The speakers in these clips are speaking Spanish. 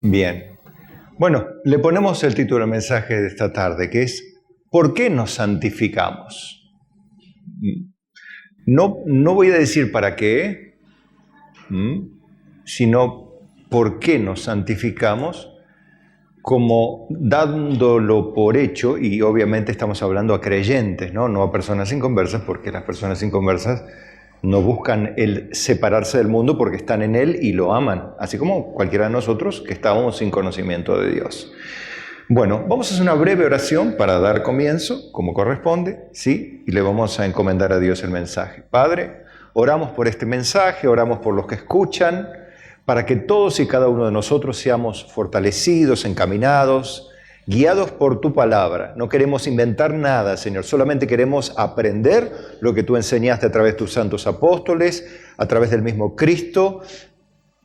Bien. Bueno, le ponemos el título del mensaje de esta tarde, que es ¿por qué nos santificamos? No voy a decir para qué, sino por qué nos santificamos, como dándolo por hecho, y obviamente estamos hablando a creyentes, no a personas inconversas, porque las personas inconversas no buscan el separarse del mundo porque están en él y lo aman, así como cualquiera de nosotros que estábamos sin conocimiento de Dios. Bueno, vamos a hacer una breve oración para dar comienzo, como corresponde, ¿sí? Y le vamos a encomendar a Dios el mensaje. Padre, oramos por este mensaje, oramos por los que escuchan, para que todos y cada uno de nosotros seamos fortalecidos, encaminados, guiados por tu palabra. No queremos inventar nada, Señor, solamente queremos aprender lo que tú enseñaste a través de tus santos apóstoles, a través del mismo Cristo,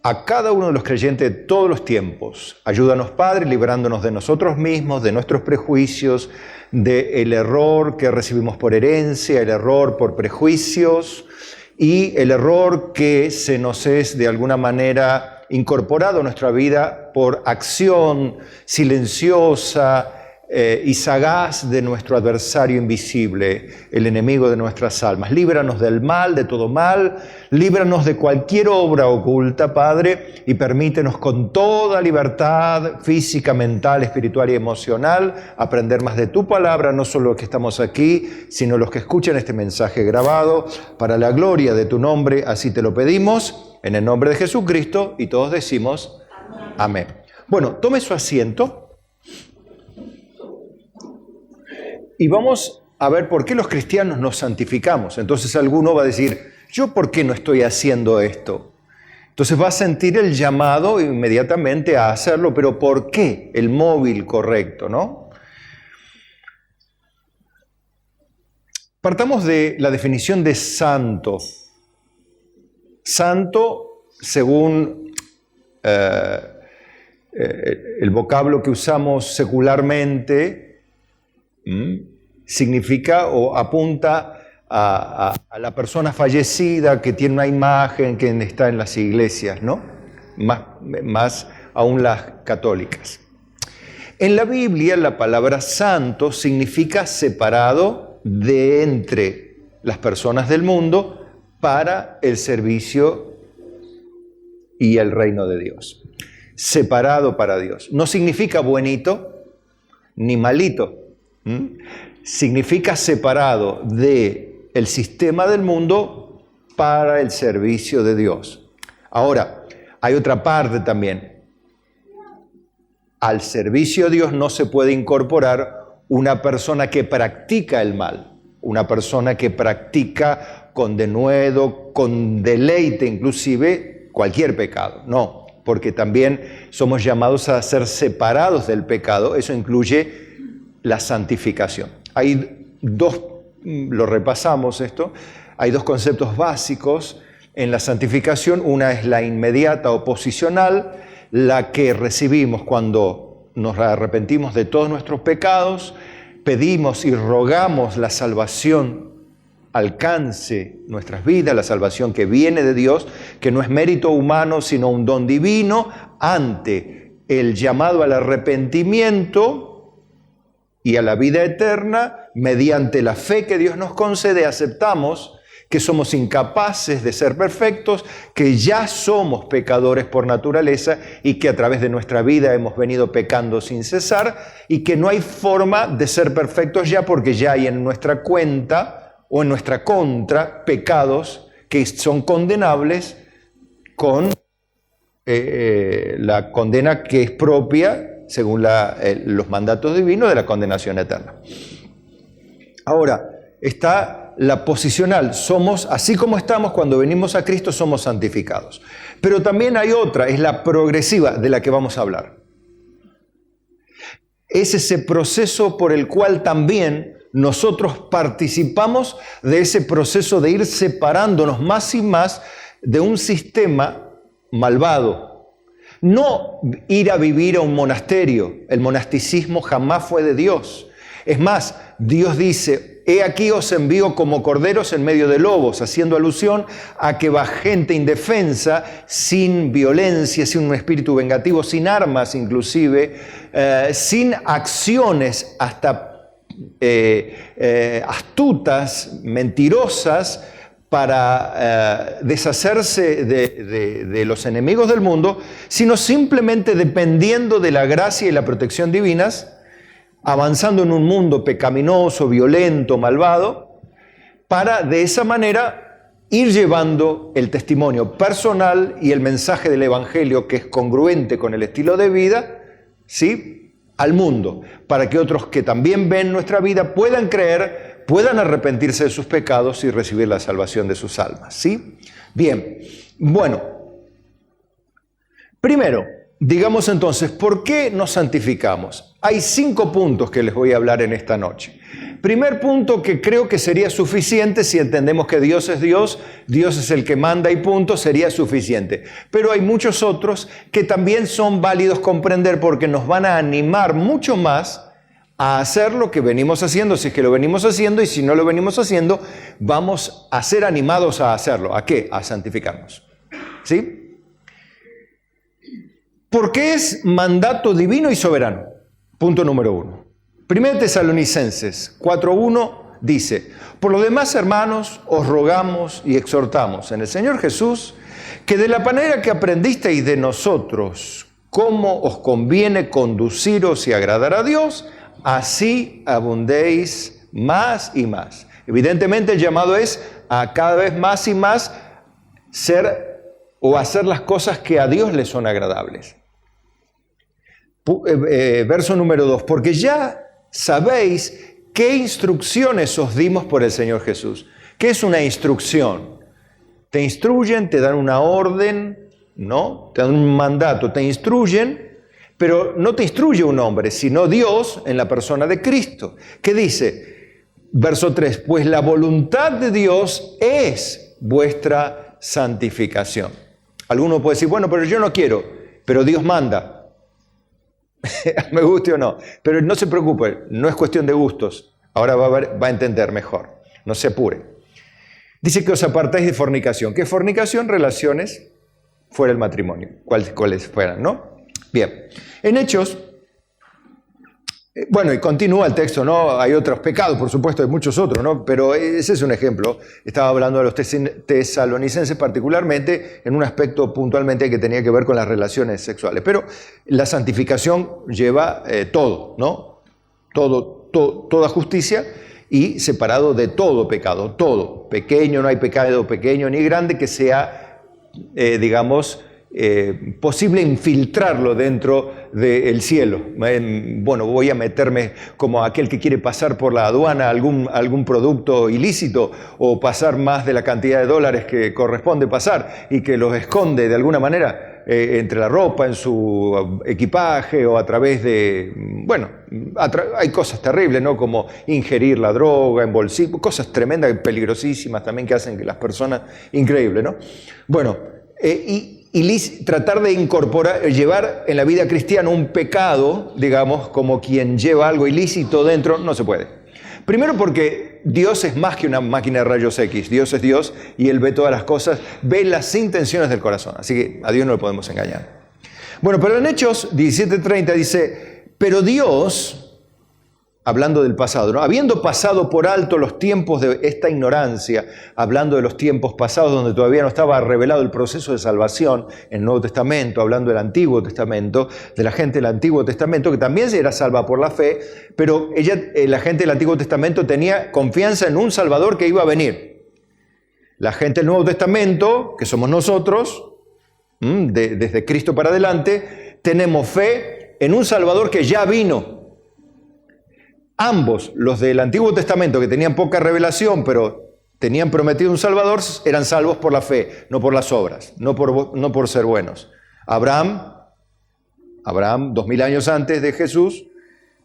a cada uno de los creyentes de todos los tiempos. Ayúdanos, Padre, librándonos de nosotros mismos, de nuestros prejuicios, del error que recibimos por herencia, el error por prejuicios y el error que se nos es de alguna manera incorporado a nuestra vida por acción silenciosa y sagaz de nuestro adversario invisible, el enemigo de nuestras almas. Líbranos del mal, de todo mal, líbranos de cualquier obra oculta, Padre, y permítenos con toda libertad física, mental, espiritual y emocional aprender más de tu palabra, no solo los que estamos aquí, sino los que escuchan este mensaje grabado, para la gloria de tu nombre, así te lo pedimos, en el nombre de Jesucristo, y todos decimos amén. Bueno, tome su asiento. Y vamos a ver por qué los cristianos nos santificamos. Entonces alguno va a decir, ¿yo por qué no estoy haciendo esto? Entonces va a sentir el llamado inmediatamente a hacerlo, pero ¿por qué? El móvil correcto, ¿no? Partamos de la definición de santo. Santo, según el vocablo que usamos secularmente, significa o apunta a la persona fallecida que tiene una imagen que está en las iglesias, ¿no? Más aún las católicas. En la Biblia la palabra santo significa separado de entre las personas del mundo para el servicio y el reino de Dios. Separado para Dios. No significa buenito ni malito. Significa separado del sistema del mundo para el servicio de Dios. Ahora, hay otra parte también. Al servicio de Dios no se puede incorporar una persona que practica el mal, una persona que practica con denuedo, con deleite inclusive, cualquier pecado. No, porque también somos llamados a ser separados del pecado. Eso incluye la santificación. Hay dos, lo repasamos esto, hay dos conceptos básicos en la santificación. Una es la inmediata o posicional, la que recibimos cuando nos arrepentimos de todos nuestros pecados, pedimos y rogamos la salvación alcance nuestras vidas, la salvación que viene de Dios, que no es mérito humano, sino un don divino, ante el llamado al arrepentimiento y a la vida eterna. Mediante la fe que Dios nos concede, aceptamos que somos incapaces de ser perfectos, que ya somos pecadores por naturaleza y que a través de nuestra vida hemos venido pecando sin cesar y que no hay forma de ser perfectos ya, porque ya hay en nuestra cuenta o en nuestra contra pecados que son condenables con la condena que es propia según los mandatos divinos de la condenación eterna. Ahora, está la posicional. Somos, así como estamos cuando venimos a Cristo, somos santificados. Pero también hay otra, es la progresiva, de la que vamos a hablar. Es ese proceso por el cual también nosotros participamos de ese proceso de ir separándonos más y más de un sistema malvado. No ir a vivir a un monasterio. El monasticismo jamás fue de Dios. Es más, Dios dice, he aquí os envío como corderos en medio de lobos, haciendo alusión a que va gente indefensa, sin violencia, sin un espíritu vengativo, sin armas inclusive, sin acciones hasta astutas, mentirosas, para deshacerse de los enemigos del mundo, sino simplemente dependiendo de la gracia y la protección divinas, avanzando en un mundo pecaminoso, violento, malvado, para de esa manera ir llevando el testimonio personal y el mensaje del Evangelio, que es congruente con el estilo de vida, ¿sí?, al mundo, para que otros que también ven nuestra vida puedan creer, puedan arrepentirse de sus pecados y recibir la salvación de sus almas, ¿sí? Bien, bueno, primero, digamos entonces, ¿por qué nos santificamos? Hay 5 puntos que les voy a hablar en esta noche. Primer punto, que creo que sería suficiente si entendemos que Dios es el que manda y punto, sería suficiente. Pero hay muchos otros que también son válidos comprender porque nos van a animar mucho más a hacer lo que venimos haciendo, si es que lo venimos haciendo, y si no lo venimos haciendo, vamos a ser animados a hacerlo. ¿A qué? A santificarnos. ¿Sí? Porque es mandato divino y soberano. Punto número 1. 1 Tesalonicenses 4:1 dice, por lo demás, hermanos, os rogamos y exhortamos en el Señor Jesús, que de la manera que aprendisteis de nosotros, cómo os conviene conduciros y agradar a Dios, así abundéis más y más. Evidentemente el llamado es a cada vez más y más ser o hacer las cosas que a Dios le son agradables. Verso número 2, porque ya sabéis qué instrucciones os dimos por el Señor Jesús. ¿Qué es una instrucción? Te instruyen, te dan una orden, ¿no? Te dan un mandato, te instruyen, pero no te instruye un hombre, sino Dios en la persona de Cristo. ¿Qué dice? Verso 3, pues la voluntad de Dios es vuestra santificación. Alguno puede decir, bueno, pero yo no quiero, pero Dios manda. Me guste o no, pero no se preocupe, no es cuestión de gustos. Ahora va a entender mejor, no se apure. Dice que os apartáis de fornicación. ¿Qué es fornicación? Relaciones fuera del matrimonio, cuáles fueran, ¿no? Bien, en Hechos, bueno, y continúa el texto, ¿no? Hay otros pecados, por supuesto, hay muchos otros, ¿no? Pero ese es un ejemplo. Estaba hablando de los tesalonicenses particularmente, en un aspecto puntualmente que tenía que ver con las relaciones sexuales. Pero la santificación lleva todo, ¿no? Toda justicia y separado de todo pecado, todo. Pequeño, no hay pecado pequeño ni grande que sea, posible infiltrarlo dentro del cielo. Bueno, voy a meterme como aquel que quiere pasar por la aduana algún producto ilícito o pasar más de la cantidad de dólares que corresponde pasar y que los esconde de alguna manera entre la ropa, en su equipaje o a través de... Bueno, hay cosas terribles, ¿no? Como ingerir la droga en bolsillo, cosas tremendas y peligrosísimas también que hacen que las personas... Increíble, ¿no? Bueno, y tratar de llevar en la vida cristiana un pecado, digamos, como quien lleva algo ilícito dentro, no se puede. Primero porque Dios es más que una máquina de rayos X. Dios es Dios y Él ve todas las cosas, ve las intenciones del corazón. Así que a Dios no le podemos engañar. Bueno, pero en Hechos 17:30 dice, pero Dios... Hablando del pasado, ¿no? Habiendo pasado por alto los tiempos de esta ignorancia, hablando de los tiempos pasados donde todavía no estaba revelado el proceso de salvación en el Nuevo Testamento, hablando del Antiguo Testamento, de la gente del Antiguo Testamento, que también se era salva por la fe, pero la gente del Antiguo Testamento tenía confianza en un Salvador que iba a venir. La gente del Nuevo Testamento, que somos nosotros, desde Cristo para adelante, tenemos fe en un Salvador que ya vino. Ambos, los del Antiguo Testamento, que tenían poca revelación, pero tenían prometido un Salvador, eran salvos por la fe, no por las obras, no por ser buenos. Abraham, 2000 años antes de Jesús,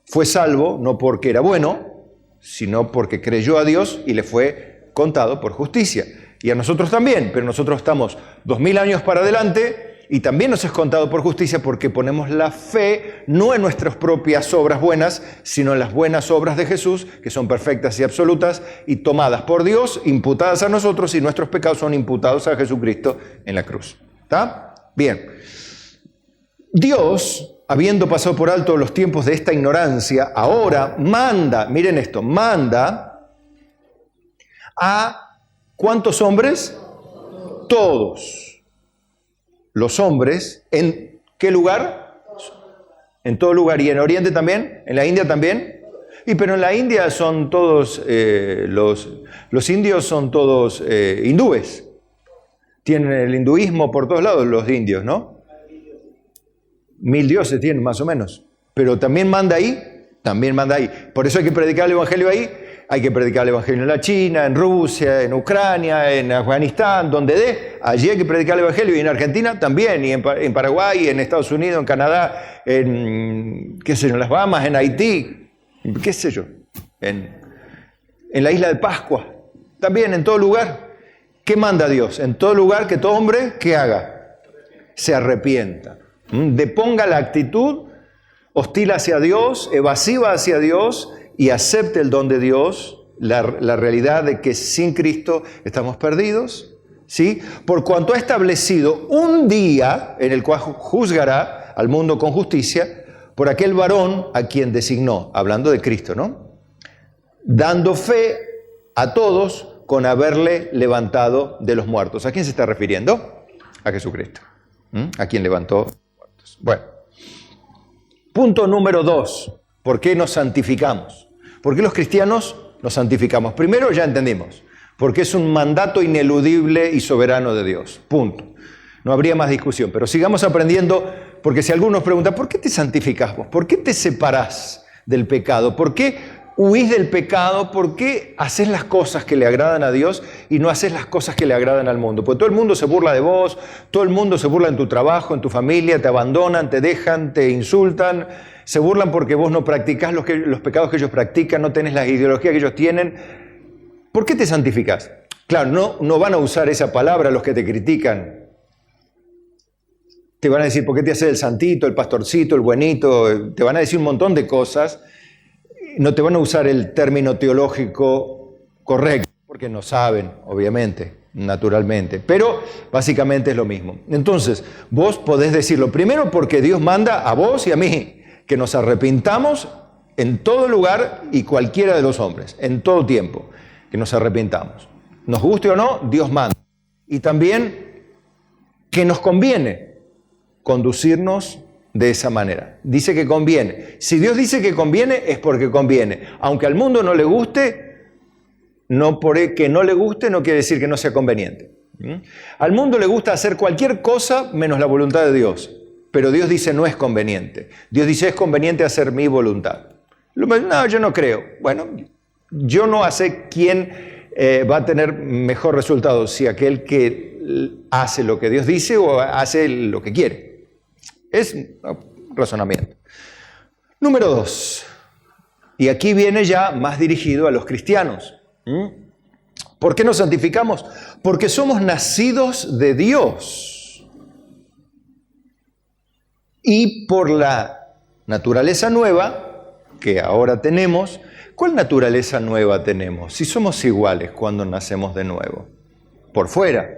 fue salvo no porque era bueno, sino porque creyó a Dios y le fue contado por justicia. Y a nosotros también, pero nosotros estamos 2000 años para adelante y también nos es contado por justicia porque ponemos la fe no en nuestras propias obras buenas, sino en las buenas obras de Jesús, que son perfectas y absolutas y tomadas por Dios, imputadas a nosotros, y nuestros pecados son imputados a Jesucristo en la cruz. ¿Está? Bien. Dios, habiendo pasado por alto los tiempos de esta ignorancia, ahora manda, miren esto, manda a ¿cuántos hombres? Todos los hombres. ¿En qué lugar? En todo lugar. ¿Y en Oriente también? ¿En la India también? Pero en la India son todos, los indios son todos hindúes. Tienen el hinduismo por todos lados los indios, ¿no? 1000 dioses tienen más o menos. Pero también manda ahí, también manda ahí. Por eso hay que predicar el evangelio ahí. Hay que predicar el evangelio en la China, en Rusia, en Ucrania, en Afganistán, donde dé. Allí hay que predicar el evangelio. Y en Argentina también, y en Paraguay, en Estados Unidos, en Canadá, en las Bahamas, en Haití, qué sé yo, en la isla de Pascua. También en todo lugar. ¿Qué manda Dios? En todo lugar que todo hombre, ¿qué haga? Se arrepienta. Deponga la actitud hostil hacia Dios, evasiva hacia Dios, y acepte el don de Dios, la realidad de que sin Cristo estamos perdidos, ¿sí? Por cuanto ha establecido un día en el cual juzgará al mundo con justicia por aquel varón a quien designó, hablando de Cristo, ¿no? Dando fe a todos con haberle levantado de los muertos. ¿A quién se está refiriendo? A Jesucristo. A quien levantó los muertos. Bueno, punto número 2. ¿Por qué nos santificamos? ¿Por qué los cristianos nos santificamos? Primero ya entendimos, porque es un mandato ineludible y soberano de Dios. Punto. No habría más discusión, pero sigamos aprendiendo, porque si algunos preguntan, ¿por qué te santificás vos? ¿Por qué te separás del pecado? ¿Por qué huís del pecado? ¿Por qué haces las cosas que le agradan a Dios y no haces las cosas que le agradan al mundo? Porque todo el mundo se burla de vos, todo el mundo se burla en tu trabajo, en tu familia, te abandonan, te dejan, te insultan, se burlan porque vos no practicás los pecados que ellos practican, no tenés la ideología que ellos tienen. ¿Por qué te santificás? Claro, no van a usar esa palabra los que te critican. Te van a decir, ¿por qué te haces el santito, el pastorcito, el buenito? Te van a decir un montón de cosas. No te van a usar el término teológico correcto, porque no saben, obviamente, naturalmente. Pero básicamente es lo mismo. Entonces, vos podés decirlo primero porque Dios manda a vos y a mí que nos arrepintamos en todo lugar y cualquiera de los hombres, en todo tiempo, que nos arrepintamos. Nos guste o no, Dios manda. Y también que nos conviene conducirnos de esa manera. Dice que conviene. Si Dios dice que conviene, es porque conviene. Aunque al mundo no le guste, que no le guste no quiere decir que no sea conveniente. Al mundo le gusta hacer cualquier cosa menos la voluntad de Dios. Pero Dios dice no es conveniente. Dios dice es conveniente hacer mi voluntad. No, yo no creo. Bueno, yo no sé quién va a tener mejor resultado, si aquel que hace lo que Dios dice o hace lo que quiere. Es un razonamiento. Número 2. Y aquí viene ya más dirigido a los cristianos. ¿Por qué nos santificamos? Porque somos nacidos de Dios. Y por la naturaleza nueva que ahora tenemos. ¿Cuál naturaleza nueva tenemos? Si somos iguales cuando nacemos de nuevo. Por fuera.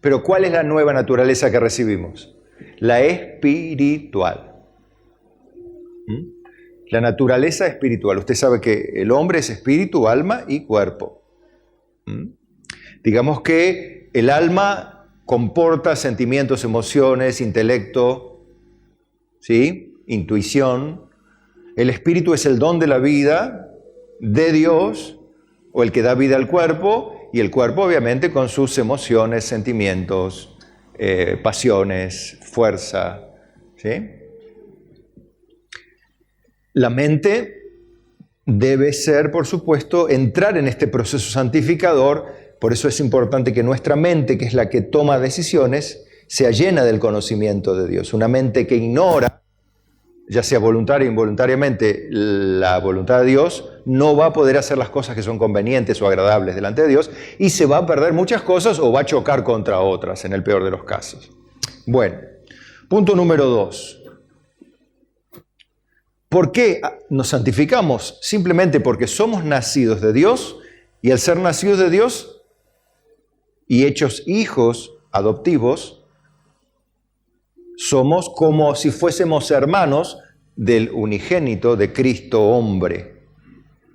Pero ¿cuál es la nueva naturaleza que recibimos? La espiritual. La naturaleza espiritual. Usted sabe que el hombre es espíritu, alma y cuerpo. Digamos que el alma comporta sentimientos, emociones, intelecto, ¿sí? Intuición. El espíritu es el don de la vida de Dios, o el que da vida al cuerpo, y el cuerpo obviamente con sus emociones, sentimientos, pasiones, fuerza, ¿sí? La mente debe ser, por supuesto, entrar en este proceso santificador. Por eso es importante que nuestra mente, que es la que toma decisiones, sea llena del conocimiento de Dios. Una mente que ignora, ya sea voluntaria o involuntariamente, la voluntad de Dios, no va a poder hacer las cosas que son convenientes o agradables delante de Dios y se va a perder muchas cosas o va a chocar contra otras, en el peor de los casos. Bueno, Punto número 2. ¿Por qué nos santificamos? Simplemente porque somos nacidos de Dios, y al ser nacidos de Dios y hechos hijos adoptivos, somos como si fuésemos hermanos del unigénito de Cristo hombre,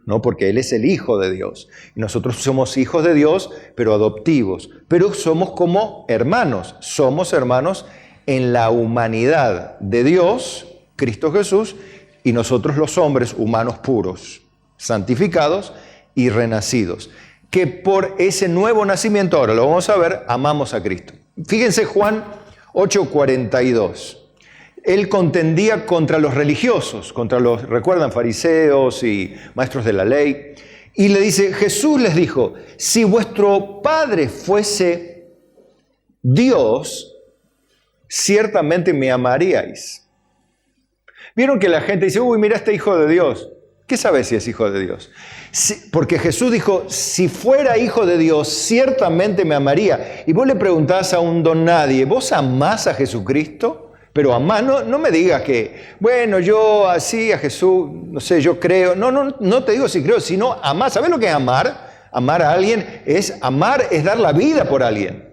¿no? Porque Él es el Hijo de Dios. Y nosotros somos hijos de Dios, pero adoptivos. Pero somos como hermanos. Somos hermanos en la humanidad de Dios, Cristo Jesús, y nosotros los hombres humanos puros, santificados y renacidos. Que por ese nuevo nacimiento, ahora lo vamos a ver, amamos a Cristo. Fíjense Juan 8:42. Él contendía contra los religiosos, contra los, recuerdan, fariseos y maestros de la ley. Y le dice, Jesús les dijo, si vuestro Padre fuese Dios, ciertamente me amaríais. Vieron que la gente dice, uy, mira este hijo de Dios. ¿Qué sabes si es hijo de Dios? Porque Jesús dijo, si fuera hijo de Dios, ciertamente me amaría. Y vos le preguntás a un don nadie, ¿vos amás a Jesucristo? Pero amás, no me digas que, bueno, yo así a Jesús, no sé, yo creo. No te digo si creo, sino amás. ¿Sabés lo que es amar? Amar a alguien amar es dar la vida por alguien.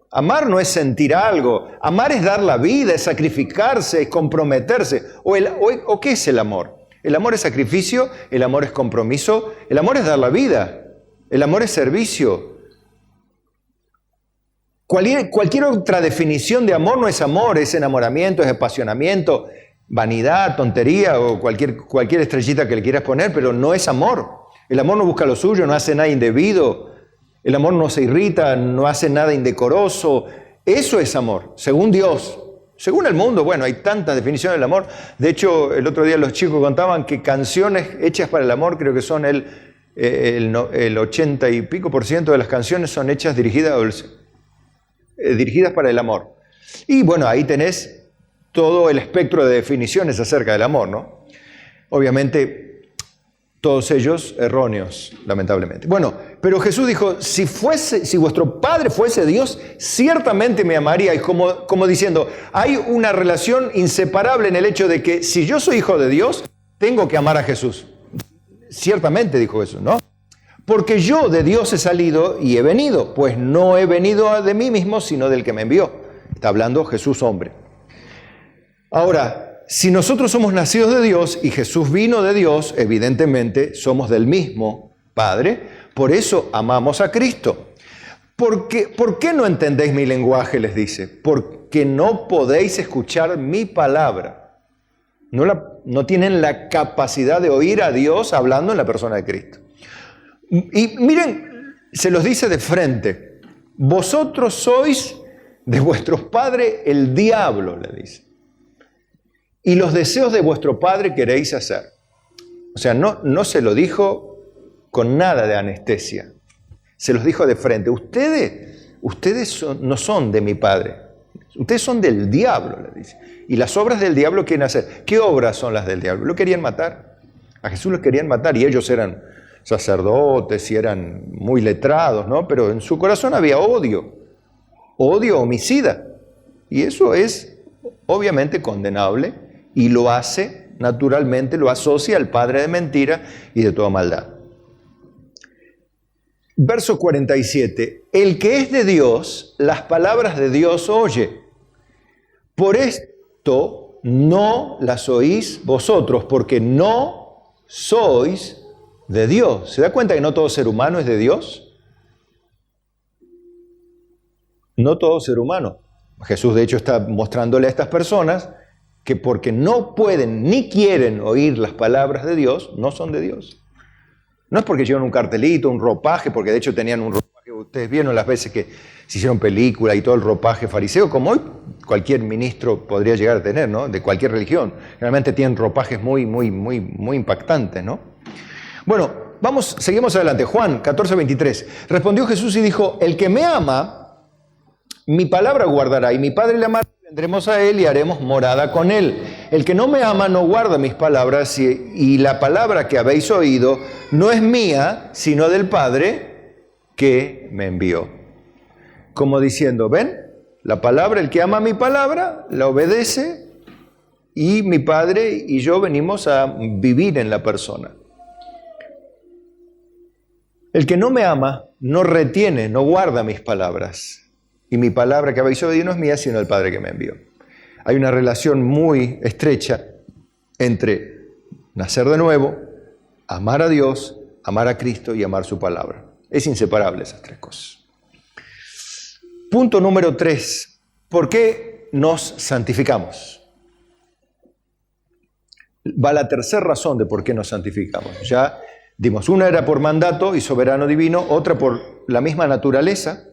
Amar no es sentir algo. Amar es dar la vida, es sacrificarse, es comprometerse. ¿O qué es el amor? El amor es sacrificio, el amor es compromiso, el amor es dar la vida, el amor es servicio. Cualquier otra definición de amor no es amor, es enamoramiento, es apasionamiento, vanidad, tontería o cualquier estrellita que le quieras poner, pero no es amor. El amor no busca lo suyo, no hace nada indebido, el amor no se irrita, no hace nada indecoroso. Eso es amor, según Dios. Según el mundo, bueno, hay tantas definiciones del amor. De hecho, el otro día los chicos contaban que canciones hechas para el amor, creo que son el 80 y pico % de las canciones son hechas dirigidas para el amor. Y bueno, ahí tenés todo el espectro de definiciones acerca del amor, ¿no? Obviamente, todos ellos erróneos, lamentablemente. Bueno, pero Jesús dijo, si vuestro Padre fuese Dios, ciertamente me amaríais, como diciendo, hay una relación inseparable en el hecho de que si yo soy hijo de Dios, tengo que amar a Jesús. Ciertamente, dijo Jesús, ¿no? Porque yo de Dios he salido y he venido, pues no he venido de mí mismo, sino del que me envió. Está hablando Jesús hombre. Ahora, si nosotros somos nacidos de Dios y Jesús vino de Dios, evidentemente somos del mismo Padre, por eso amamos a Cristo. ¿Por qué no entendéis mi lenguaje? Les dice. Porque no podéis escuchar mi palabra. No tienen la capacidad de oír a Dios hablando en la persona de Cristo. Y miren, se los dice de frente. Vosotros sois de vuestro padre el diablo, le dice. Y los deseos de vuestro padre queréis hacer. O sea, no se lo dijo con nada de anestesia. Se los dijo de frente. Ustedes no son de mi padre. Ustedes son del diablo, le dice. Y las obras del diablo quieren hacer. ¿Qué obras son las del diablo? Lo querían matar. A Jesús lo querían matar y ellos eran sacerdotes y eran muy letrados, ¿no? Pero en su corazón había odio homicida. Y eso es obviamente condenable. Y lo hace, naturalmente, lo asocia al padre de mentira y de toda maldad. Verso 47. El que es de Dios, las palabras de Dios oye. Por esto no las oís vosotros, porque no sois de Dios. ¿Se da cuenta que no todo ser humano es de Dios? No todo ser humano. Jesús, de hecho, está mostrándole a estas personas que porque no pueden ni quieren oír las palabras de Dios, no son de Dios. No es porque llevan un cartelito, un ropaje, porque de hecho tenían un ropaje, ustedes vieron las veces que se hicieron película y todo el ropaje fariseo, como hoy cualquier ministro podría llegar a tener, ¿no? De cualquier religión. Realmente tienen ropajes muy impactantes, ¿no? Bueno, seguimos adelante. Juan 14:23. Respondió Jesús y dijo, el que me ama, mi palabra guardará, y mi Padre le amará. Vendremos a Él y haremos morada con Él. El que no me ama no guarda mis palabras y la palabra que habéis oído no es mía, sino del Padre que me envió. Como diciendo, ¿ven? La palabra, el que ama mi palabra, la obedece, y mi Padre y yo venimos a vivir en la persona. El que no me ama, no retiene, no guarda mis palabras. Y mi palabra que habéis oído no es mía, sino el Padre que me envió. Hay una relación muy estrecha entre nacer de nuevo, amar a Dios, amar a Cristo y amar su palabra. Es inseparable esas tres cosas. Punto número 3. ¿Por qué nos santificamos? Va la tercera razón de por qué nos santificamos. Ya dimos, una era por mandato y soberano divino, otra por la misma naturaleza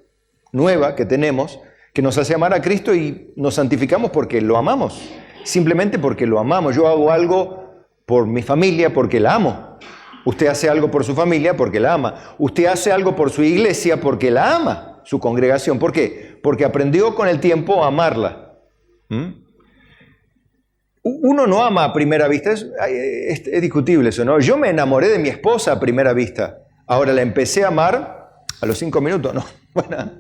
nueva que tenemos, que nos hace amar a Cristo, y nos santificamos porque lo amamos, simplemente porque lo amamos. Yo hago algo por mi familia porque la amo. Usted hace algo por su familia porque la ama. Usted hace algo por su iglesia porque la ama, su congregación. ¿Por qué? Porque aprendió con el tiempo a amarla. Uno no ama a primera vista, es discutible eso, ¿no? Yo me enamoré de mi esposa a primera vista, ahora la empecé a amar a los 5 minutos, ¿no? Bueno,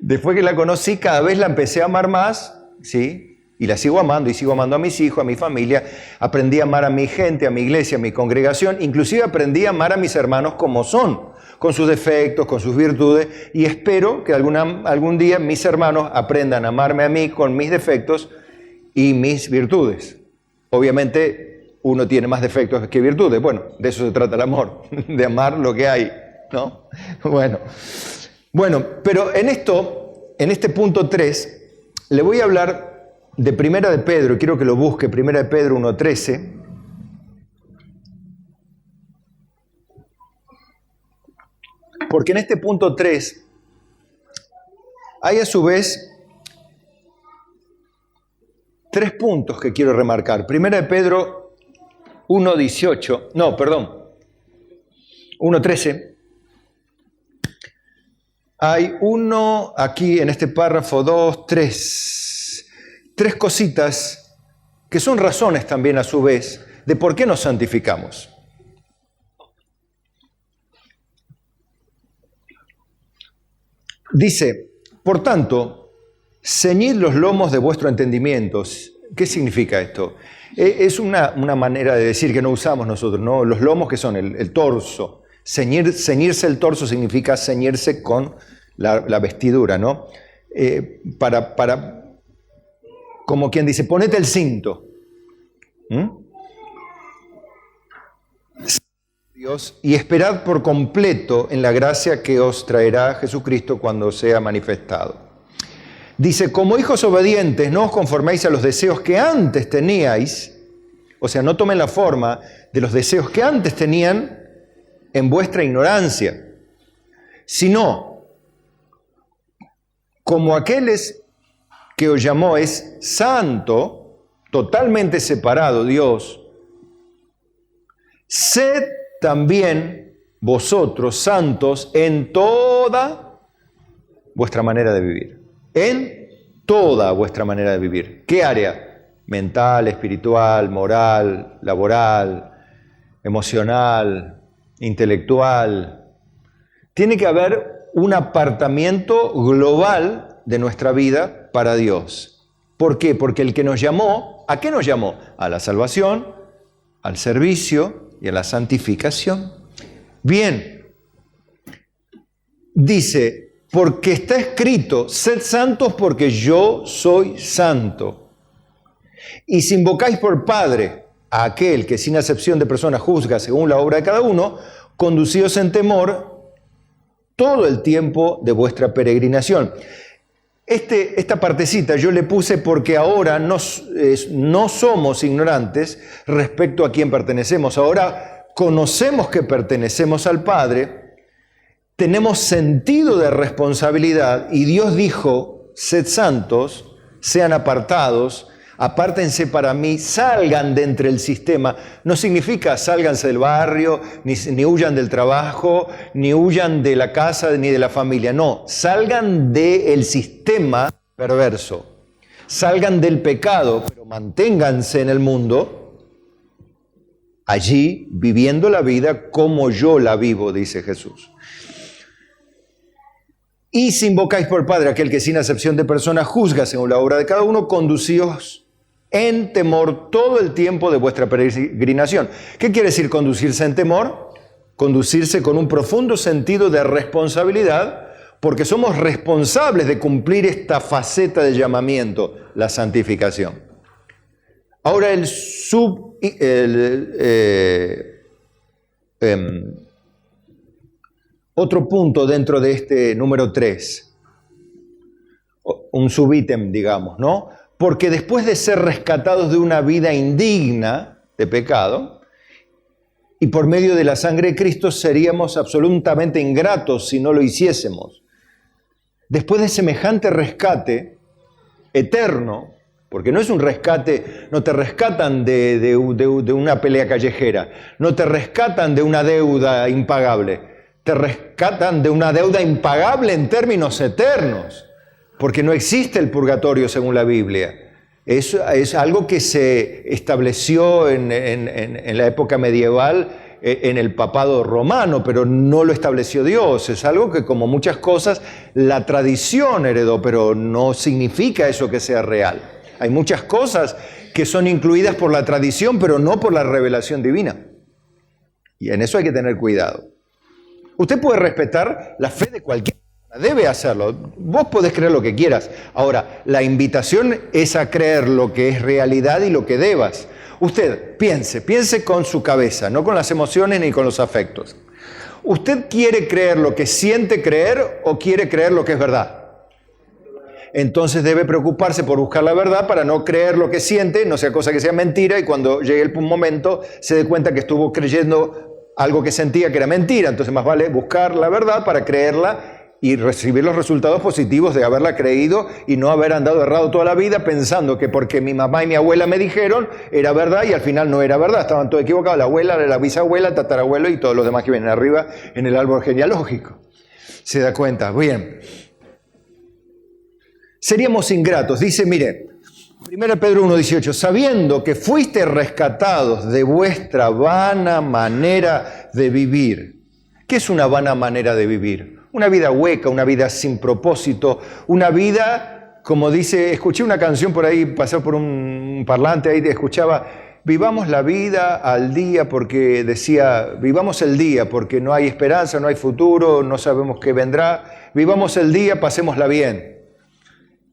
después que la conocí, cada vez la empecé a amar más, ¿sí? Y la sigo amando, y sigo amando a mis hijos, a mi familia. Aprendí a amar a mi gente, a mi iglesia, a mi congregación. Inclusive aprendí a amar a mis hermanos como son, con sus defectos, con sus virtudes. Y espero que algún día mis hermanos aprendan a amarme a mí con mis defectos y mis virtudes. Obviamente uno tiene más defectos que virtudes. Bueno, de eso se trata el amor, de amar lo que hay, ¿no? Bueno, pero en este punto 3, le voy a hablar de Primera de Pedro, y quiero que lo busque, Primera de Pedro 1:13. Porque en este punto 3 hay a su vez 3 puntos que quiero remarcar. Primera de Pedro 1:13. Hay uno aquí en este párrafo, 2, 3 cositas que son razones también a su vez de por qué nos santificamos. Dice, por tanto, ceñid los lomos de vuestro entendimiento. ¿Qué significa esto? Es una manera de decir que no usamos nosotros, ¿no? Los lomos, que son el torso. Ceñirse el torso significa ceñirse con la vestidura, ¿no? Como quien dice, ponete el cinto. Dios, y esperad por completo en la gracia que os traerá Jesucristo cuando sea manifestado. Dice, como hijos obedientes, no os conforméis a los deseos que antes teníais, o sea, no tomen la forma de los deseos que antes tenían en vuestra ignorancia, sino como aquellos que os llamó es santo, totalmente separado Dios, sed también vosotros santos en toda vuestra manera de vivir. En toda vuestra manera de vivir. ¿Qué área? Mental, espiritual, moral, laboral, emocional, intelectual. Tiene que haber un apartamiento global de nuestra vida para Dios. ¿Por qué? Porque el que nos llamó, ¿a qué nos llamó? A la salvación, al servicio y a la santificación. Bien, dice, porque está escrito, sed santos porque yo soy santo. Y si invocáis por Padre a aquel que sin acepción de personas juzga según la obra de cada uno, conducíos en temor todo el tiempo de vuestra peregrinación. Esta partecita yo le puse porque ahora no somos ignorantes respecto a quién pertenecemos. Ahora conocemos que pertenecemos al Padre, tenemos sentido de responsabilidad y Dios dijo, sed santos, sean apartados, apártense para mí, salgan de entre el sistema. No significa sálganse del barrio, ni huyan del trabajo, ni huyan de la casa, ni de la familia. No, salgan del sistema perverso. Salgan del pecado, pero manténganse en el mundo, allí viviendo la vida como yo la vivo, dice Jesús. Y si invocáis por Padre aquel que sin acepción de personas juzga según la obra de cada uno, conducíos en temor todo el tiempo de vuestra peregrinación. ¿Qué quiere decir conducirse en temor? Conducirse con un profundo sentido de responsabilidad, porque somos responsables de cumplir esta faceta de llamamiento, la santificación. Ahora otro punto dentro de este número 3, un subítem, digamos, ¿no? Porque después de ser rescatados de una vida indigna de pecado, y por medio de la sangre de Cristo seríamos absolutamente ingratos si no lo hiciésemos. Después de semejante rescate eterno, porque no es un rescate, no te rescatan de una pelea callejera, no te rescatan de una deuda impagable, te rescatan de una deuda impagable en términos eternos, porque no existe el purgatorio según la Biblia. Es algo que se estableció en la época medieval en el papado romano, pero no lo estableció Dios. Es algo que, como muchas cosas, la tradición heredó, pero no significa eso que sea real. Hay muchas cosas que son incluidas por la tradición, pero no por la revelación divina. Y en eso hay que tener cuidado. Usted puede respetar la fe de cualquier persona, debe hacerlo. Vos podés creer lo que quieras. Ahora, la invitación es a creer lo que es realidad y lo que debas. Usted piense con su cabeza, no con las emociones ni con los afectos. ¿Usted quiere creer lo que siente creer o quiere creer lo que es verdad? Entonces debe preocuparse por buscar la verdad para no creer lo que siente, no sea cosa que sea mentira, y cuando llegue el momento se dé cuenta que estuvo creyendo algo que sentía que era mentira. Entonces más vale buscar la verdad para creerla y recibir los resultados positivos de haberla creído y no haber andado errado toda la vida pensando que porque mi mamá y mi abuela me dijeron era verdad y al final no era verdad. Estaban todos equivocados, la abuela, la bisabuela, el tatarabuelo y todos los demás que vienen arriba en el árbol genealógico. ¿Se da cuenta? Bien. Seríamos ingratos. Dice, mire, 1 Pedro 1:18, sabiendo que fuiste rescatados de vuestra vana manera de vivir. ¿Qué es una vana manera de vivir? Una vida hueca, una vida sin propósito, una vida, como dice, escuché una canción por ahí, pasó por un parlante ahí, escuchaba, vivamos la vida al día porque decía, vivamos el día porque no hay esperanza, no hay futuro, no sabemos qué vendrá, vivamos el día, pasémosla bien.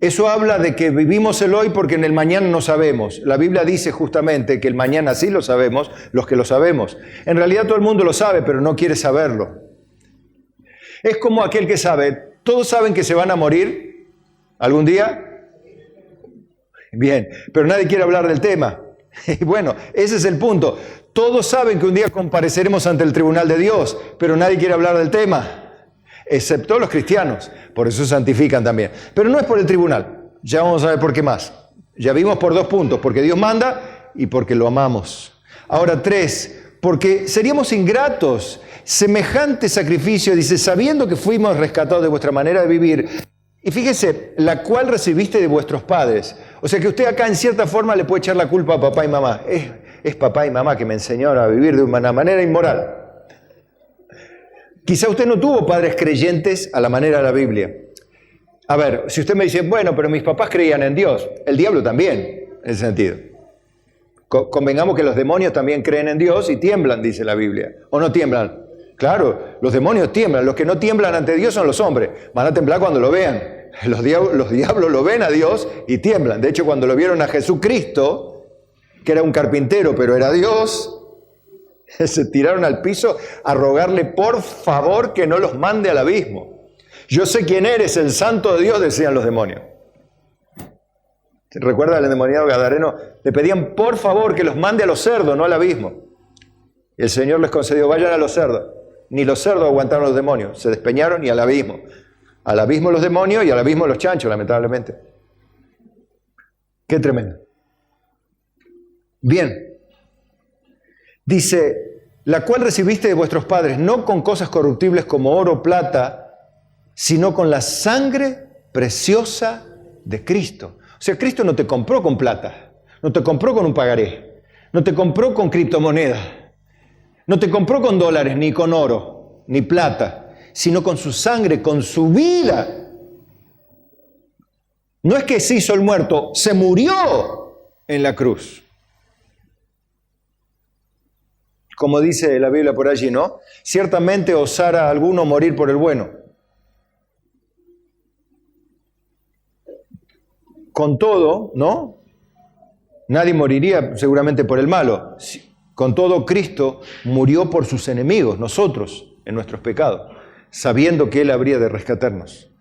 Eso habla de que vivimos el hoy porque en el mañana no sabemos. La Biblia dice justamente que el mañana sí lo sabemos, los que lo sabemos. En realidad todo el mundo lo sabe, pero no quiere saberlo. Es como aquel que sabe, todos saben que se van a morir algún día. Bien, pero nadie quiere hablar del tema. Y bueno, ese es el punto. Todos saben que un día compareceremos ante el tribunal de Dios, pero nadie quiere hablar del tema. Excepto los cristianos, por eso se santifican también. Pero no es por el tribunal, ya vamos a ver por qué más. Ya vimos por 2 puntos, porque Dios manda y porque lo amamos. Ahora 3, porque seríamos ingratos. Semejante sacrificio, dice, sabiendo que fuimos rescatados de vuestra manera de vivir. Y fíjese, la cual recibiste de vuestros padres. O sea que usted acá en cierta forma le puede echar la culpa a papá y mamá. Es papá y mamá que me enseñaron a vivir de una manera inmoral. Quizá usted no tuvo padres creyentes a la manera de la Biblia. A ver, si usted me dice, bueno, pero mis papás creían en Dios, el diablo también, en ese sentido. Convengamos que los demonios también creen en Dios y tiemblan, dice la Biblia. ¿O no tiemblan? Claro, los demonios tiemblan. Los que no tiemblan ante Dios son los hombres. Van a temblar cuando lo vean. Los diablos lo ven a Dios y tiemblan. De hecho, cuando lo vieron a Jesucristo, que era un carpintero, pero era Dios, se tiraron al piso a rogarle por favor que no los mande al abismo. Yo sé quién eres, el santo de Dios, decían los demonios. ¿Recuerda al endemoniado gadareno? Le pedían por favor que los mande a los cerdos, no al abismo. Y el Señor les concedió, vayan a los cerdos. Ni los cerdos aguantaron los demonios, se despeñaron y al abismo. Al abismo los demonios y al abismo los chanchos, lamentablemente. Qué tremendo. Bien. Dice, la cual recibiste de vuestros padres, no con cosas corruptibles como oro o plata, sino con la sangre preciosa de Cristo. O sea, Cristo no te compró con plata, no te compró con un pagaré, no te compró con criptomonedas, no te compró con dólares, ni con oro, ni plata, sino con su sangre, con su vida. No es que se hizo el muerto, se murió en la cruz. Como dice la Biblia por allí, ¿no? Ciertamente osara alguno morir por el bueno. Con todo, ¿no? Nadie moriría seguramente por el malo. Con todo, Cristo murió por sus enemigos, nosotros, en nuestros pecados, sabiendo que Él habría de rescatarnos.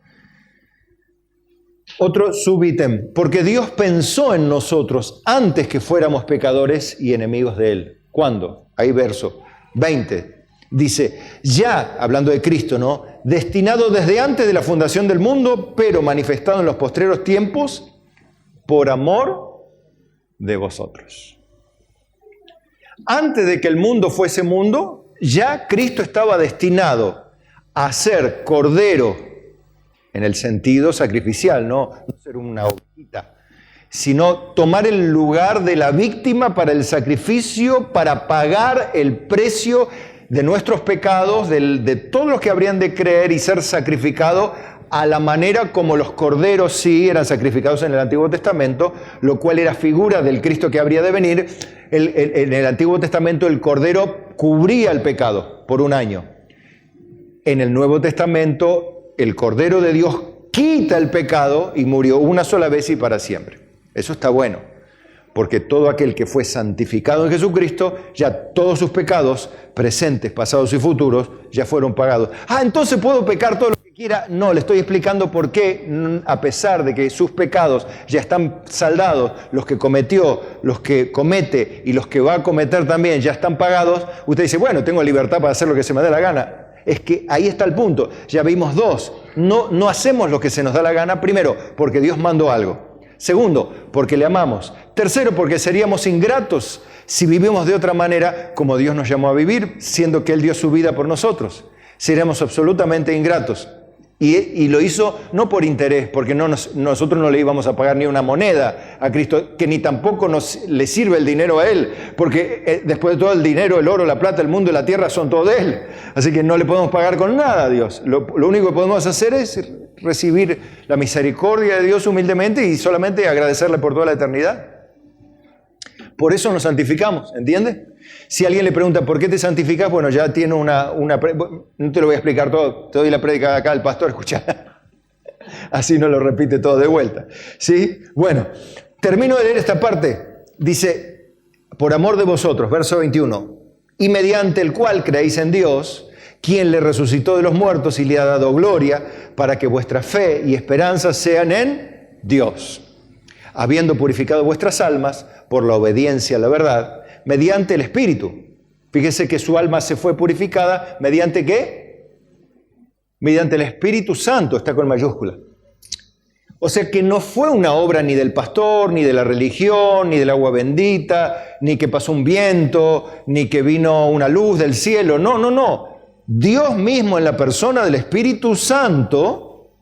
Otro subítem, porque Dios pensó en nosotros antes que fuéramos pecadores y enemigos de Él. ¿Cuándo? Ahí verso 20. Dice, ya, hablando de Cristo, ¿no? Destinado desde antes de la fundación del mundo, pero manifestado en los postreros tiempos, por amor de vosotros. Antes de que el mundo fuese mundo, ya Cristo estaba destinado a ser cordero en el sentido sacrificial, no ser una ovejita, sino tomar el lugar de la víctima para el sacrificio, para pagar el precio de nuestros pecados, de todos los que habrían de creer y ser sacrificado a la manera como los corderos sí eran sacrificados en el Antiguo Testamento, lo cual era figura del Cristo que habría de venir. En el Antiguo Testamento el cordero cubría el pecado por un año. En el Nuevo Testamento el cordero de Dios quita el pecado y murió una sola vez y para siempre. Eso está bueno, porque todo aquel que fue santificado en Jesucristo, ya todos sus pecados, presentes, pasados y futuros, ya fueron pagados. Entonces puedo pecar todo lo que quiera. No, le estoy explicando por qué, a pesar de que sus pecados ya están saldados, los que cometió, los que comete y los que va a cometer también ya están pagados, usted dice, bueno, tengo libertad para hacer lo que se me dé la gana. Es que ahí está el punto. Ya vimos dos. No hacemos lo que se nos da la gana. Primero, porque Dios mandó algo. Segundo, porque le amamos. Tercero, porque seríamos ingratos si vivimos de otra manera como Dios nos llamó a vivir, siendo que Él dio su vida por nosotros. Seríamos absolutamente ingratos. Y lo hizo no por interés, porque nosotros no le íbamos a pagar ni una moneda a Cristo, que ni tampoco le sirve el dinero a Él, porque después de todo el dinero, el oro, la plata, el mundo y la tierra son todo de Él. Así que no le podemos pagar con nada a Dios. Lo único que podemos hacer es recibir la misericordia de Dios humildemente y solamente agradecerle por toda la eternidad. Por eso nos santificamos, ¿entiendes? Si alguien le pregunta, ¿por qué te santificas? Bueno, ya tiene no te lo voy a explicar todo, te doy la prédica acá al pastor, escucha. Así no lo repite todo de vuelta. ¿Sí? Bueno, termino de leer esta parte. Dice, por amor de vosotros, verso 21, y mediante el cual creéis en Dios, quien le resucitó de los muertos y le ha dado gloria, para que vuestra fe y esperanza sean en Dios, habiendo purificado vuestras almas por la obediencia a la verdad, mediante el Espíritu. Fíjese que su alma se fue purificada, ¿mediante qué? Mediante el Espíritu Santo, está con mayúscula. O sea que no fue una obra ni del pastor, ni de la religión, ni del agua bendita, ni que pasó un viento, ni que vino una luz del cielo. No. Dios mismo en la persona del Espíritu Santo,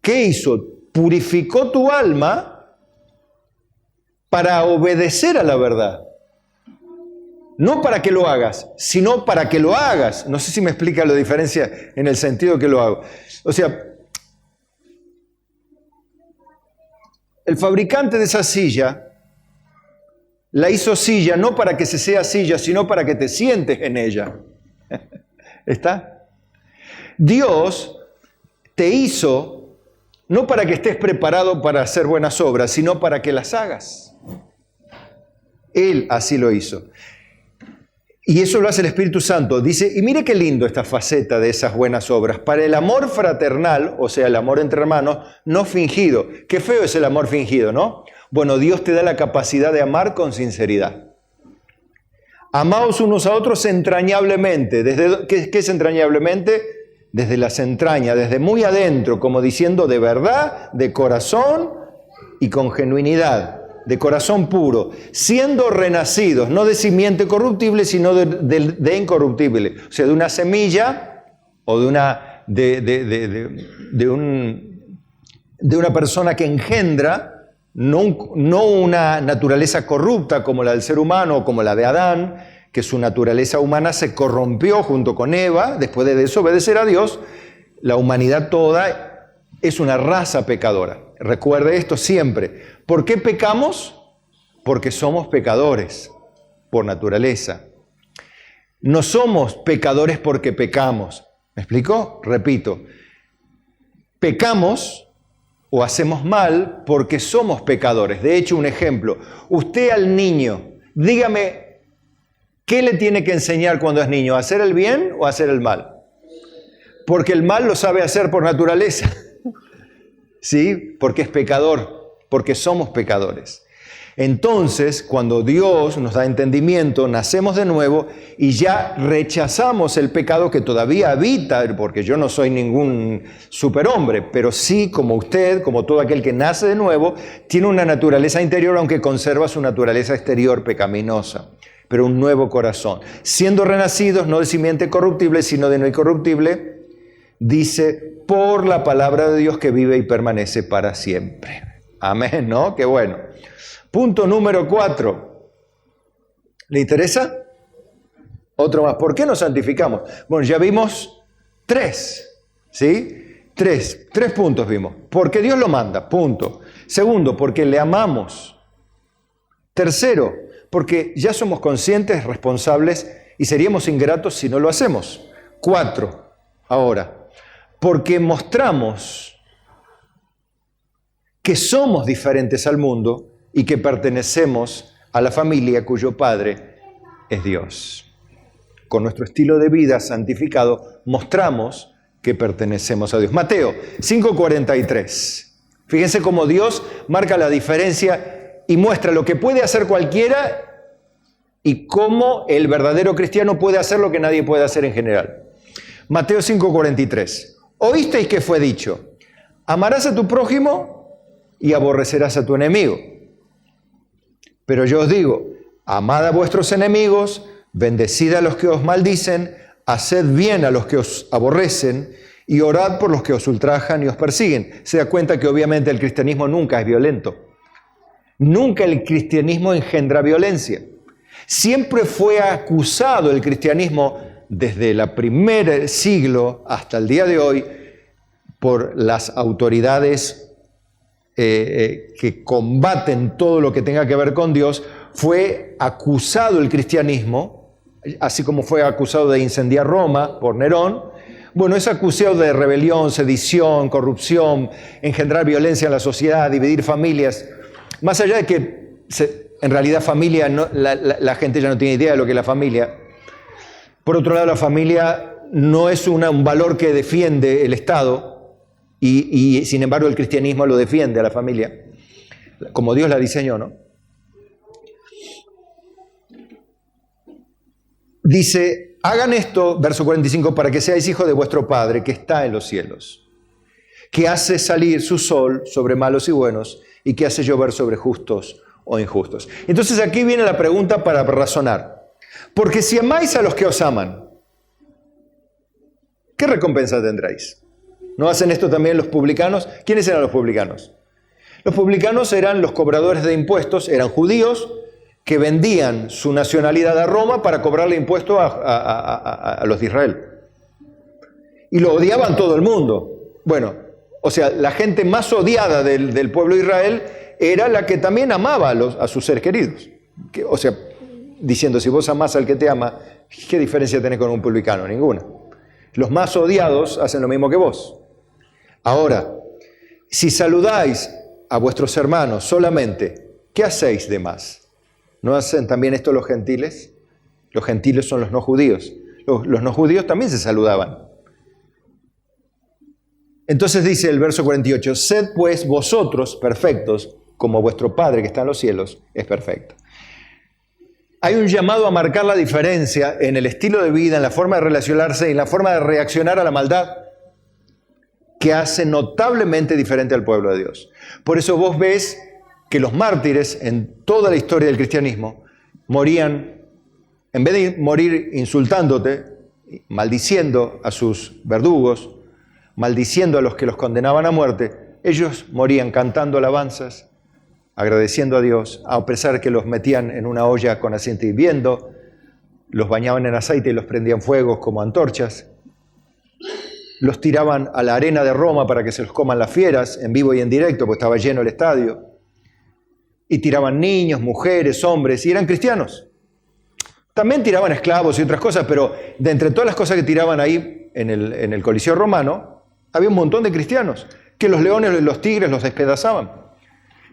¿qué hizo? Purificó tu alma para obedecer a la verdad. No para que lo hagas, sino para que lo hagas. No sé si me explica la diferencia en el sentido que lo hago. O sea, el fabricante de esa silla la hizo silla no para que se sea silla, sino para que te sientes en ella. ¿Está? Dios te hizo no para que estés preparado para hacer buenas obras, sino para que las hagas. Él así lo hizo. Y eso lo hace el Espíritu Santo. Dice, y mire qué lindo esta faceta de esas buenas obras. Para el amor fraternal, o sea, el amor entre hermanos, no fingido. Qué feo es el amor fingido, ¿no? Bueno, Dios te da la capacidad de amar con sinceridad. Amaos unos a otros entrañablemente. ¿Qué es entrañablemente? Desde las entrañas, desde muy adentro, como diciendo de verdad, de corazón y con genuinidad. De corazón puro, siendo renacidos, no de simiente corruptible, sino de incorruptible. O sea, de una semilla o de una persona que engendra, no una naturaleza corrupta como la del ser humano o como la de Adán, que su naturaleza humana se corrompió junto con Eva, después de desobedecer a Dios. La humanidad toda es una raza pecadora. Recuerde esto siempre. ¿Por qué pecamos? Porque somos pecadores por naturaleza. No somos pecadores porque pecamos. ¿Me explico? Repito. Pecamos o hacemos mal porque somos pecadores. De hecho, un ejemplo. Usted al niño, dígame, ¿qué le tiene que enseñar cuando es niño? ¿A hacer el bien o a hacer el mal? Porque el mal lo sabe hacer por naturaleza. ¿Sí? Porque es pecador, porque somos pecadores. Entonces, cuando Dios nos da entendimiento, nacemos de nuevo y ya rechazamos el pecado que todavía habita, porque yo no soy ningún superhombre, pero sí, como usted, como todo aquel que nace de nuevo, tiene una naturaleza interior, aunque conserva su naturaleza exterior pecaminosa, pero un nuevo corazón. Siendo renacidos, no de simiente corruptible, sino de no incorruptible, dice, por la palabra de Dios que vive y permanece para siempre. Amén, ¿no? Qué bueno. Punto número 4. ¿Le interesa? Otro más. ¿Por qué nos santificamos? Bueno, ya vimos 3, ¿sí? 3 puntos vimos. Porque Dios lo manda, punto. Segundo, porque le amamos. Tercero, porque ya somos conscientes, responsables y seríamos ingratos si no lo hacemos. 4, ahora, porque mostramos que somos diferentes al mundo y que pertenecemos a la familia cuyo Padre es Dios. Con nuestro estilo de vida santificado mostramos que pertenecemos a Dios. Mateo 5:43. Fíjense cómo Dios marca la diferencia y muestra lo que puede hacer cualquiera y cómo el verdadero cristiano puede hacer lo que nadie puede hacer en general. Mateo 5:43. Oísteis que fue dicho, amarás a tu prójimo y aborrecerás a tu enemigo. Pero yo os digo, amad a vuestros enemigos, bendecid a los que os maldicen, haced bien a los que os aborrecen y orad por los que os ultrajan y os persiguen. Se da cuenta que obviamente el cristianismo nunca es violento. Nunca el cristianismo engendra violencia. Siempre fue acusado el cristianismo desde el primer siglo hasta el día de hoy por las autoridades que combaten todo lo que tenga que ver con Dios. Fue acusado el cristianismo, así como fue acusado de incendiar Roma por Nerón. Bueno, es acusado de rebelión, sedición, corrupción, engendrar violencia en la sociedad, dividir familias. Más allá de que en realidad familia, la gente ya no tiene idea de lo que es la familia. Por otro lado, la familia no es un valor que defiende el Estado. Y sin embargo el cristianismo lo defiende a la familia, como Dios la diseñó, ¿no? Dice, hagan esto, verso 45, para que seáis hijos de vuestro Padre que está en los cielos, que hace salir su sol sobre malos y buenos y que hace llover sobre justos o injustos. Entonces aquí viene la pregunta para razonar. Porque si amáis a los que os aman, ¿qué recompensa tendréis? ¿No hacen esto también los publicanos? ¿Quiénes eran los publicanos? Los publicanos eran los cobradores de impuestos, eran judíos que vendían su nacionalidad a Roma para cobrarle impuestos a los de Israel. Y lo odiaban todo el mundo. Bueno, o sea, la gente más odiada del pueblo de Israel era la que también amaba a sus seres queridos. O sea, diciendo, si vos amás al que te ama, ¿qué diferencia tenés con un publicano? Ninguna. Los más odiados hacen lo mismo que vos. Ahora, si saludáis a vuestros hermanos solamente, ¿qué hacéis de más? ¿No hacen también esto los gentiles? Los gentiles son los no judíos. Los no judíos también se saludaban. Entonces dice el verso 48, sed pues vosotros perfectos, como vuestro Padre que está en los cielos es perfecto. Hay un llamado a marcar la diferencia en el estilo de vida, en la forma de relacionarse y en la forma de reaccionar a la maldad que hace notablemente diferente al pueblo de Dios. Por eso vos ves que los mártires en toda la historia del cristianismo morían, en vez de morir insultándote, maldiciendo a sus verdugos, maldiciendo a los que los condenaban a muerte, ellos morían cantando alabanzas, agradeciendo a Dios, a pesar que los metían en una olla con aceite hirviendo, los bañaban en aceite y los prendían fuegos como antorchas. Los tiraban a la arena de Roma para que se los coman las fieras, en vivo y en directo, porque estaba lleno el estadio. Y tiraban niños, mujeres, hombres, y eran cristianos. También tiraban esclavos y otras cosas, pero de entre todas las cosas que tiraban ahí en el Coliseo romano, había un montón de cristianos, que los leones y los tigres los despedazaban.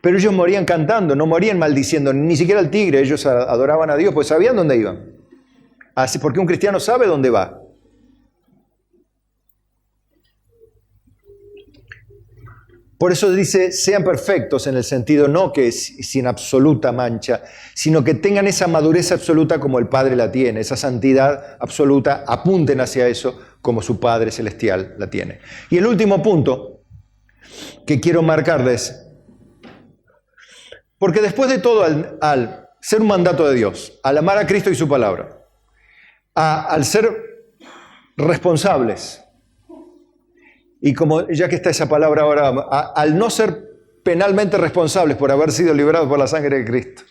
Pero ellos morían cantando, no morían maldiciendo, ni siquiera el tigre, ellos adoraban a Dios, pues sabían dónde iban. Así, porque un cristiano sabe dónde va. Por eso dice, sean perfectos en el sentido no que es sin absoluta mancha, sino que tengan esa madurez absoluta como el Padre la tiene, esa santidad absoluta, apunten hacia eso como su Padre Celestial la tiene. Y el último punto que quiero marcarles, porque después de todo, al ser un mandato de Dios, al amar a Cristo y su palabra, al ser responsables, y como ya que está esa palabra ahora, al no ser penalmente responsables por haber sido liberados por la sangre de Cristo,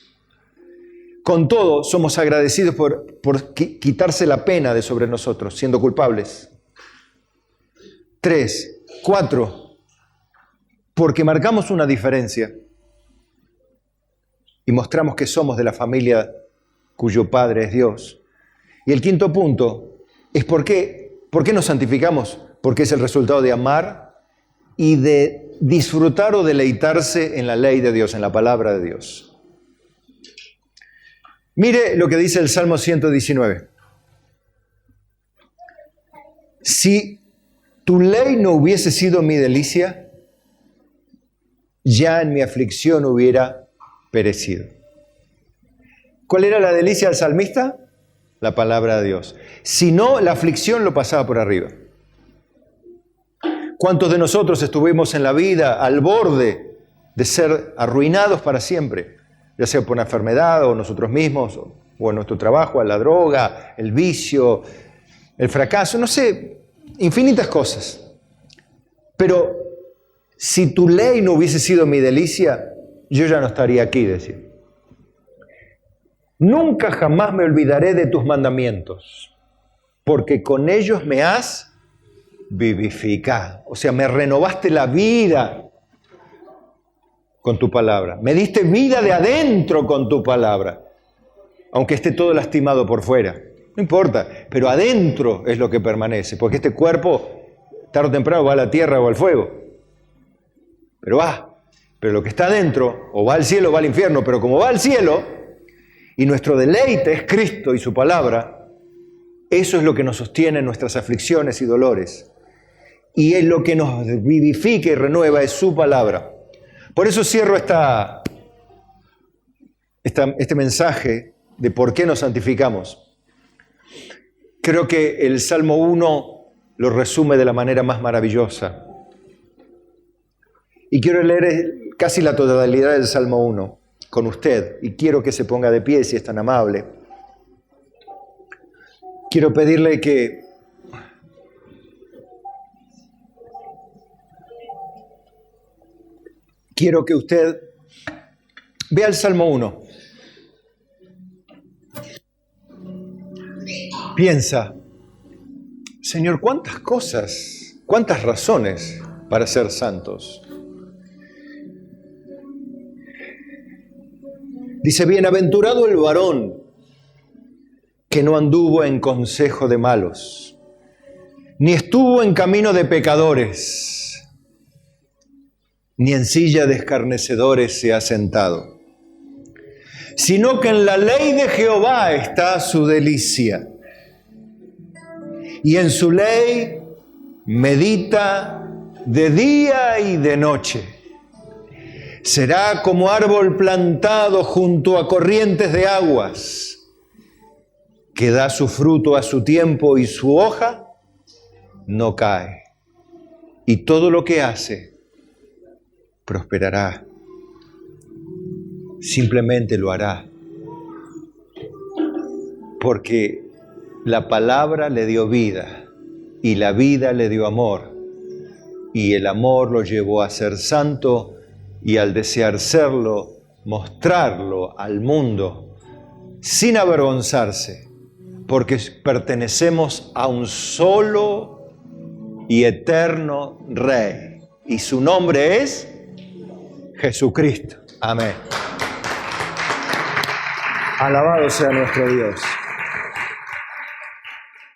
con todo somos agradecidos por quitarse la pena de sobre nosotros, siendo culpables. 3, 4, porque marcamos una diferencia y mostramos que somos de la familia cuyo Padre es Dios. Y el quinto punto es ¿por qué nos santificamos? Porque es el resultado de amar y de disfrutar o deleitarse en la ley de Dios, en la palabra de Dios. Mire lo que dice el Salmo 119. Si tu ley no hubiese sido mi delicia, ya en mi aflicción hubiera perecido. ¿Cuál era la delicia del salmista? La palabra de Dios. Si no, la aflicción lo pasaba por arriba. ¿Cuántos de nosotros estuvimos en la vida al borde de ser arruinados para siempre? Ya sea por una enfermedad o nosotros mismos, o en nuestro trabajo, a la droga, el vicio, el fracaso, no sé, infinitas cosas. Pero si tu ley no hubiese sido mi delicia, yo ya no estaría aquí, decía. Nunca jamás me olvidaré de tus mandamientos, porque con ellos me has vivificado. O sea, me renovaste la vida con tu palabra. Me diste vida de adentro con tu palabra. Aunque esté todo lastimado por fuera. No importa, pero adentro es lo que permanece. Porque este cuerpo, tarde o temprano, va a la tierra o al fuego. Pero va. Pero lo que está adentro, o va al cielo o va al infierno. Pero como va al cielo, y nuestro deleite es Cristo y su palabra, eso es lo que nos sostiene en nuestras aflicciones y dolores. Y es lo que nos vivifica y renueva, es su palabra. Por eso cierro este mensaje de por qué nos santificamos. Creo que el Salmo 1 lo resume de la manera más maravillosa. Y quiero leer casi la totalidad del Salmo 1 con usted. Y quiero que se ponga de pie si es tan amable. Quiero pedirle que usted vea el Salmo 1. Piensa, Señor, ¿cuántas cosas, cuántas razones para ser santos? Dice, bienaventurado el varón que no anduvo en consejo de malos, ni estuvo en camino de pecadores, ni en silla de escarnecedores se ha sentado, sino que en la ley de Jehová está su delicia, y en su ley medita de día y de noche. Será como árbol plantado junto a corrientes de aguas, que da su fruto a su tiempo y su hoja no cae. Y todo lo que hace prosperará. Simplemente lo hará. Porque la palabra le dio vida y la vida le dio amor. Y el amor lo llevó a ser santo y al desear serlo, mostrarlo al mundo sin avergonzarse, porque pertenecemos a un solo y eterno Rey. Y su nombre es Jesucristo. Amén. Alabado sea nuestro Dios.